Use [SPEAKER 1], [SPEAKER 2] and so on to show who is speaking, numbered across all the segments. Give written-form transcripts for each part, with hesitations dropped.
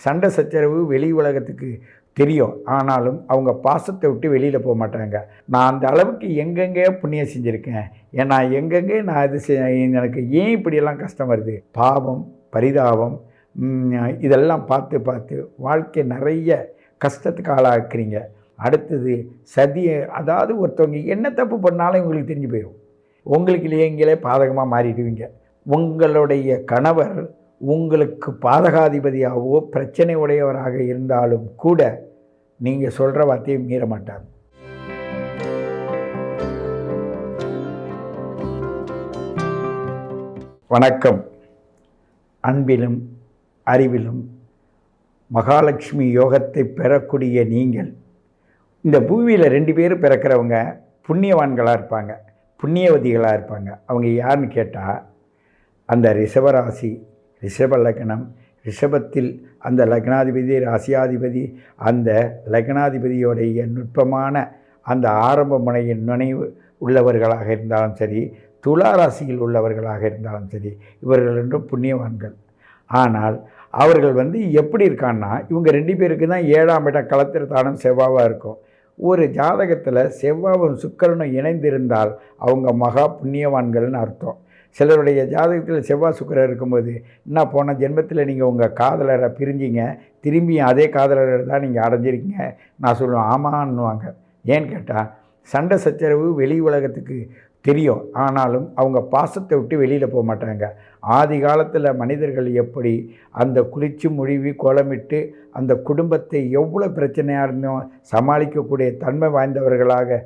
[SPEAKER 1] சண்டை சச்சரவு வெளி உலகத்துக்கு தெரியும். ஆனாலும் அவங்க பாசத்தை விட்டு வெளியில் போக மாட்டாங்க. நான் அந்த அளவுக்கு எங்கெங்கே புண்ணியம் செஞ்சுருக்கேன், ஏன்னா எங்கெங்கே நான் எனக்கு ஏன் இப்படியெல்லாம் கஷ்டம் வருது, பாவம் பரிதாபம் இதெல்லாம் பார்த்து பார்த்து வாழ்க்கை நிறைய கஷ்டத்துக்கு ஆளாக்குறீங்க. அடுத்தது சதியை, அதாவது ஒருத்தவங்க என்ன தப்பு பண்ணாலும் உங்களுக்கு தெரிஞ்சு போயிடும். உங்களுக்கு இல்லையங்களே பாதகமாக மாறிடுவீங்க. உங்களுடைய கணவர் உங்களுக்கு பாதகாதிபதியாகவோ பிரச்சனை உடையவராக இருந்தாலும் கூட நீங்கள் சொல்கிற வார்த்தையை மீற மாட்டார். வணக்கம். அன்பிலும் அறிவிலும் மகாலட்சுமி யோகத்தை பெறக்கூடிய நீங்கள், இந்த பூமியில் 2 பேர் பிறக்கிறவங்க புண்ணியவான்களாக இருப்பாங்க, புண்ணியவதிகளாக இருப்பாங்க. அவங்க யாருன்னு கேட்டால், அந்த ரிஷபராசி, ரிஷப லக்னம், ரிஷபத்தில் அந்த லக்னாதிபதி ராசியாதிபதி, அந்த லக்னாதிபதியோடைய நுட்பமான அந்த ஆரம்ப முனையின் நினைவு உள்ளவர்களாக இருந்தாலும் சரி, துலா ராசியில் உள்ளவர்களாக இருந்தாலும் சரி, இவர்கள் என்றும் புண்ணியவான்கள். ஆனால் அவர்கள் எப்படி இருக்கான்னா, இவங்க 2 பேருக்கு தான் 7ஆம் இடம் களத்திரத்தானம் செவ்வாவாக இருக்கும். ஒரு ஜாதகத்தில் செவ்வாவும் சுக்கிரனும் இணைந்திருந்தால் அவங்க மகா புண்ணியவான்கள்னு அர்த்தம். சிலருடைய ஜாதகத்தில் செவ்வாய் சுக்கிரன் இருக்கும்போது, என்ன போன ஜென்மத்தில் நீங்கள் உங்கள் காதலரை பிரிஞ்சிங்க, திரும்பி அதே காதலரை தான் நீங்கள் அடைஞ்சிருக்கீங்க. நான் சொல்லுவேன் ஆமான்னுவாங்க. ஏன்னு கேட்டால், சண்டை சச்சரவு வெளி உலகத்துக்கு தெரியும். ஆனாலும் அவங்க பாசத்தை விட்டு வெளியில் போக மாட்டாங்க. ஆதி காலத்தில் மனிதர்கள் எப்படி அந்த குளிச்சு முழுவி கோலமிட்டு அந்த குடும்பத்தை எவ்வளோ பிரச்சனையாக இருந்தோம் சமாளிக்கக்கூடிய தன்மை வாய்ந்தவர்களாக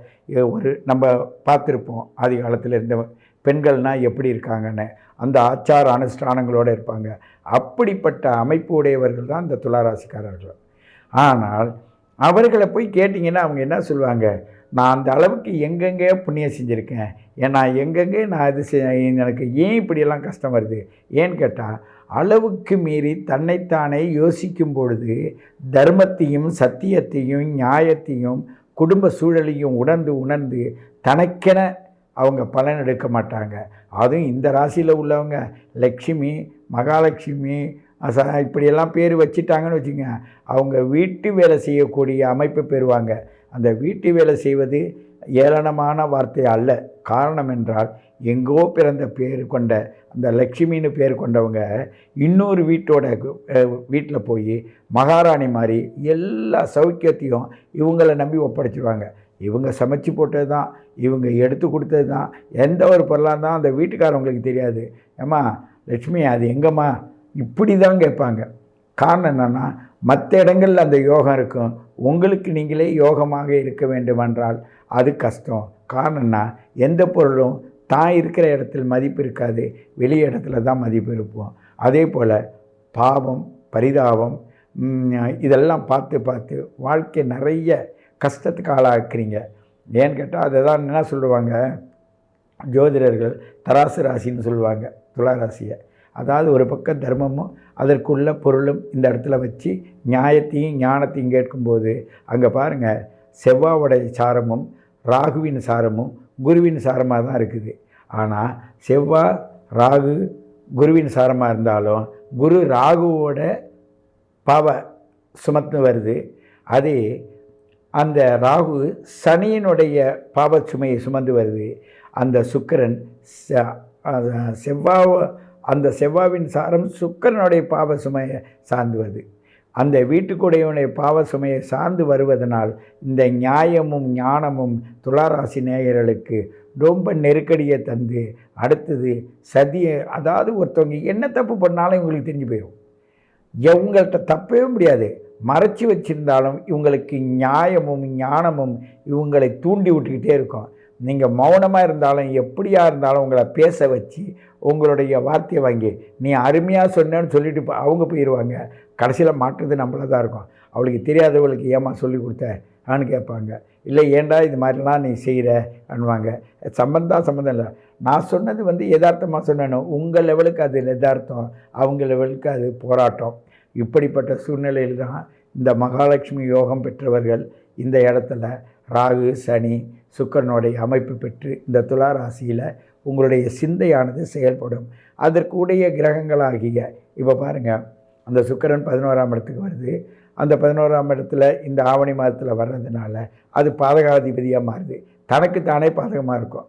[SPEAKER 1] நம்ம பார்த்துருப்போம். ஆதி காலத்தில் இருந்த பெண்கள்னால் எப்படி இருக்காங்கன்னு அந்த ஆச்சார அனுஷ்டானங்களோடு இருப்பாங்க. அப்படிப்பட்ட அமைப்பு உடையவர்கள் தான் இந்த துளாராசிக்காரர்கள். ஆனால் அவர்களை போய் கேட்டிங்கன்னா அவங்க என்ன சொல்லுவாங்க, நான் அந்த அளவுக்கு எங்கெங்கே புண்ணியம் செஞ்சுருக்கேன், ஏன்னா எங்கெங்கே நான் எனக்கு ஏன் இப்படியெல்லாம் கஷ்டம் வருது. ஏன்னு கேட்டால், அளவுக்கு மீறி தன்னைத்தானே யோசிக்கும் பொழுது தர்மத்தையும் சத்தியத்தையும் நியாயத்தையும் குடும்ப சூழலையும் உணர்ந்து தனக்கென அவங்க பலன் எடுக்க மாட்டாங்க. அதுவும் இந்த ராசியில் உள்ளவங்க லக்ஷ்மி, மகாலட்சுமி இப்படியெல்லாம் பேர் வச்சுட்டாங்கன்னு வச்சுங்க, அவங்க வீட்டு வேலை செய்யக்கூடிய அமைப்பை பெறுவாங்க. அந்த வீட்டு வேலை செய்வது ஏளனமான வார்த்தை அல்ல. காரணம் என்றால், எங்கோ பிறந்த பேர் கொண்ட அந்த லக்ஷ்மின்னு பேர் கொண்டவங்க இன்னொரு வீட்டில் போய் மகாராணி மாதிரி எல்லா சௌக்கியத்தையும் இவங்களை நம்பி ஒப்படைச்சிடுவாங்க. இவங்க சமைச்சு போட்டது தான், இவங்க எடுத்து கொடுத்தது தான், எந்த ஒரு பொருளாக தான் அந்த வீட்டுக்காரவங்களுக்கு தெரியாது. ஏம்மா லட்சுமி அது எங்கம்மா, இப்படி தான் கேட்பாங்க. காரணம் என்னென்னா, மற்ற இடங்களில் அந்த யோகம் இருக்கும், உங்களுக்கு நீங்களே யோகமாக இருக்க வேண்டுமென்றால் அது கஷ்டம். காரணம்னா, எந்த பொருளும் தான் இருக்கிற இடத்துல மதிப்பு இருக்காது, வெளி இடத்துல தான் மதிப்பு இருப்போம். அதே போல் பாவம் பரிதாபம் இதெல்லாம் பார்த்து பார்த்து வாழ்க்கை நிறைய கஷ்டத்துக்கு ஆளாக்குறீங்க. ஏன்னு கேட்டால், அதை தான் என்ன சொல்லுவாங்க ஜோதிடர்கள், தராசு ராசின்னு சொல்லுவாங்க துலா ராசியை. அதாவது ஒரு பக்கம் தர்மமும் அதற்குள்ள பொருளும் இந்த இடத்துல வச்சு நியாயத்தையும் ஞானத்தையும் கேட்கும்போது, அங்கே பாருங்கள் செவ்வாவுடைய சாரமும் ராகுவின் சாரமும் குருவின் சாரமாக தான் இருக்குது. ஆனால் செவ்வாய் ராகு குருவின் சாரமாக இருந்தாலும் குரு ராகுவோட பாவ சுமத்து வருது. அதே அந்த ராகு சனியினுடைய பாவ சுமையை சுமந்து வருது. அந்த சுக்கிரன் அந்த செவ்வாவின் சாரம் சுக்கிரனுடைய பாவ சுமையை சார்ந்து வருது. அந்த வீட்டுக்குடையவனுடைய பாவ சுமையை சார்ந்து வருவதனால் இந்த நியாயமும் ஞானமும் துளாராசி நேயர்களுக்கு ரொம்ப நெருக்கடியை தந்து, அடுத்தது சதியை, அதாவது ஒருத்தவங்க என்ன தப்பு பண்ணாலும் இவங்களுக்கு தெரிஞ்சு போயிடும். இவங்கள்ட்ட தப்பவே முடியாது. மறைச்சி வச்சுருந்தாலும் இவங்களுக்கு நியாயமும் ஞானமும் இவங்களை தூண்டி விட்டுக்கிட்டே இருக்கும். நீங்கள் மௌனமாக இருந்தாலும் எப்படியா இருந்தாலும் உங்களை பேச வச்சு உங்களுடைய வார்த்தையை வாங்கி நீ அருமையாக சொன்னேன்னு சொல்லிட்டு அவங்க போயிடுவாங்க. கடைசியில் மாற்றுறது நம்மள தான் இருக்கும். அவளுக்கு தெரியாதவளுக்கு ஏமா சொல்லி கொடுத்தேன்னு கேட்பாங்க. இல்லை ஏண்டா இது மாதிரிலாம் நீ செய்கிற அனுவாங்க. சம்பந்தம் இல்லை, நான் சொன்னது யதார்த்தமாக சொன்னேன்னு. உங்கள் லெவலுக்கு அது யதார்த்தம், அவங்க லெவலுக்கு அது போராட்டம். இப்படிப்பட்ட சூழ்நிலையில் தான் இந்த மகாலட்சுமி யோகம் பெற்றவர்கள் இந்த இடத்துல ராகு சனி சுக்கிரனுடைய அமைப்பு பெற்று இந்த துலா ராசியில் உங்களுடைய சிந்தையானது செயல்படும். அதற்குடைய கிரகங்களாகிய இப்போ பாருங்கள், அந்த சுக்கிரன் 11ஆம் இடத்துக்கு வருது. அந்த 11ஆம் இடத்துல இந்த ஆவணி மாதத்தில் வர்றதுனால அது பாதகாதிபதியாக மாறுது. தனக்கு தானே பாதகமாக இருக்கும்.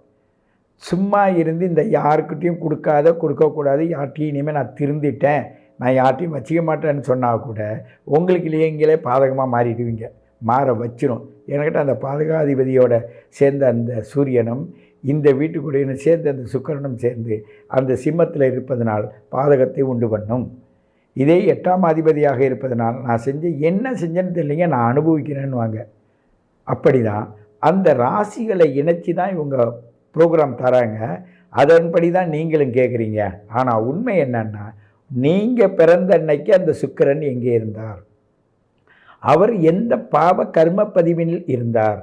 [SPEAKER 1] சும்மா இருந்து இந்த யாருக்கிட்டையும் கொடுக்கக்கூடாது, யார்கிட்டையும் இனிமேல் நான் திருந்திட்டேன், நான் யார்கிட்டையும் வச்சிக்க மாட்டேன்னு சொன்னால் கூட உங்களுக்கு நீங்களே பாதகமாக மாறிடுவீங்க. மாற வச்சிரும். என்கிட்ட அந்த பாதகாதிபதியோட சேர்ந்த அந்த சூரியனும் இந்த வீட்டுக்குடியும் சேர்ந்து அந்த சுக்கிரனும் சேர்ந்து அந்த சிம்மத்தில் இருப்பதனால் பாதகத்தை உண்டு பண்ணும். இதே 8ஆம் அதிபதியாக இருப்பதனால் நான் என்ன செஞ்சேன்னு தெரியலைங்க, நான் அனுபவிக்கிறேன்னு வாங்க. அப்படி தான் அந்த ராசிகளை இணைச்சி தான் இவங்க ப்ரோக்ராம் தராங்க. அதன்படி தான் நீங்களும் கேட்குறீங்க. ஆனால் உண்மை என்னன்னா, நீங்கள் பிறந்த அன்னைக்கு அந்த சுக்கிரன் எங்கே இருந்தார், அவர் எந்த பாவ கர்ம பதிவில் இருந்தார்,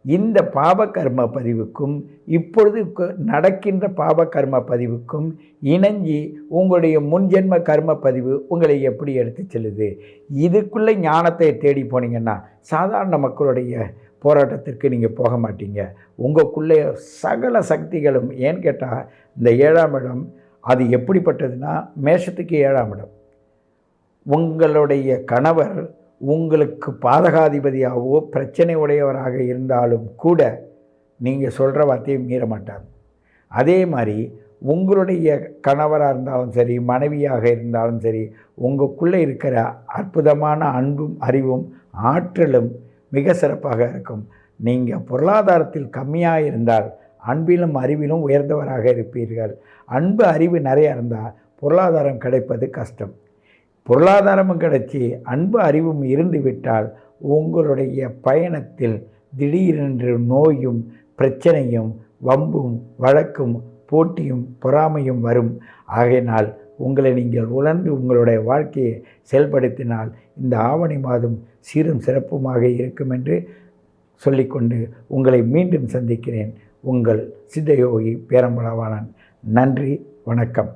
[SPEAKER 1] இந்த பாவ கர்ம பதிவுக்கும் இப்பொழுது நடக்கின்ற பாவ கர்ம பதிவுக்கும் இணைஞ்சி உங்களுடைய முன்ஜென்ம கர்ம பதிவு உங்களை எப்படி எடுத்து செல்லுது. இதுக்குள்ளே ஞானத்தை தேடி போனீங்கன்னா சாதாரண மக்களுடைய போராட்டத்திற்கு நீங்கள் போக மாட்டீங்க. உங்களுக்குள்ளே சகல சக்திகளும், ஏன்னு கேட்டால் இந்த 7ஆம் இடம் அது எப்படிப்பட்டதுன்னா, மேஷத்துக்கு 7ஆம் இடம். உங்களுடைய கணவர் உங்களுக்கு பாதகாதிபதியாகவோ பிரச்சனை உடையவராக இருந்தாலும் கூட நீங்கள் சொல்கிற வார்த்தையை மீற மாட்டார். அதே மாதிரி உங்களுடைய கணவராக இருந்தாலும் சரி, மனைவியாக இருந்தாலும் சரி, உங்களுக்குள்ளே இருக்கிற அற்புதமான அன்பும் அறிவும் ஆற்றலும் மிக சிறப்பாக இருக்கும். நீங்கள் பொருளாதாரத்தில் கம்மியாக இருந்தால் அன்பிலும் அறிவிலும் உயர்ந்தவராக இருப்பீர்கள். அன்பு அறிவு நிறையா இருந்தால் பொருளாதாரம் கிடைப்பது கஷ்டம். பொருளாதாரமும் கிடைச்சி அன்பு அறிவும் இருந்து விட்டால் உங்களுடைய பயணத்தில் திடீரென்று நோயும் பிரச்சனையும் வம்பும் வழக்கும் போட்டியும் பொறாமையும் வரும். ஆகையினால் உங்களை நீங்கள் உணர்ந்து உங்களுடைய வாழ்க்கையை செயல்படுத்தினால் இந்த ஆவணி மாதம் சீரும் சிறப்புமாக இருக்கும் என்று சொல்லிக்கொண்டு உங்களை மீண்டும் சந்திக்கிறேன். உங்கள் சித்தயோகி பேரம்பலவாணன். நன்றி, வணக்கம்.